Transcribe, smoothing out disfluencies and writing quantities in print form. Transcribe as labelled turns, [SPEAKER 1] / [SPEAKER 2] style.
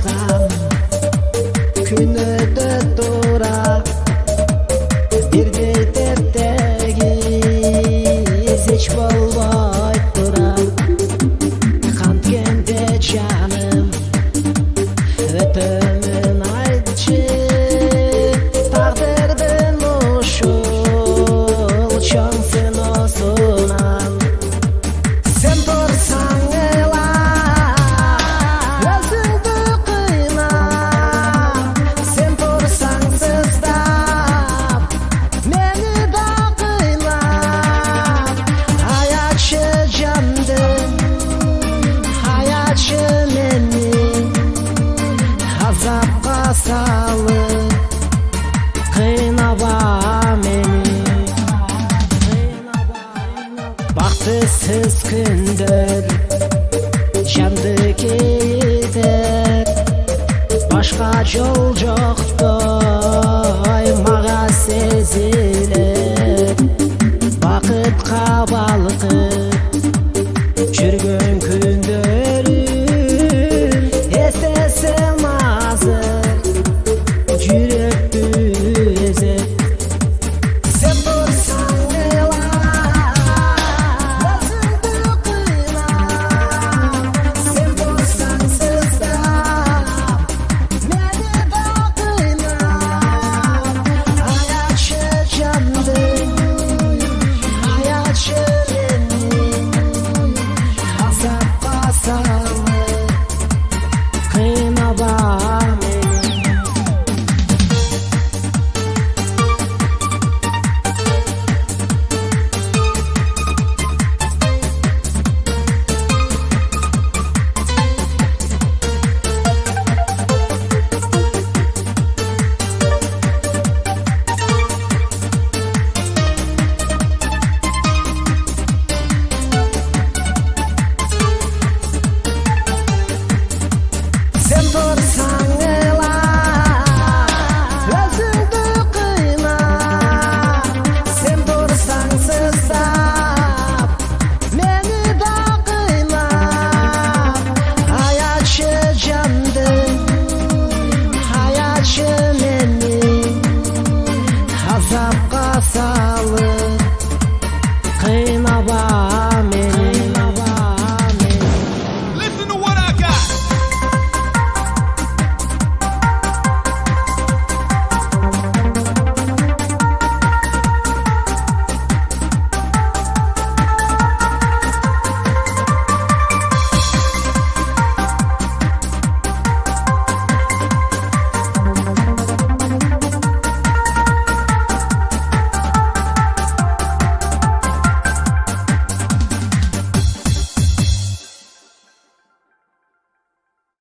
[SPEAKER 1] жазгам күн өтөт тура бир бетептеги эч болбой тура канткенде жаным өтөмүн айтчы тагдырдын ушул чоң сыноосунан сен турсаң ыйлап өзүңдү кыйнап сен турсаң сыздап мени да кыйнап аячы жандым аячы мени азапка салып кыйнаба мени бактысыз күндөр жанды кейитет башка жол жоктой мага сезилет бакытка балкып жүргөн күндөрүм эстесем азыр жүрөктү эзет сен турсаң ыйлап өзүңдү кыйнап сен турсаң сыздап мени да кыйнап аячы жандым аячы мени азапка салып кыйнаба мени сен турсаң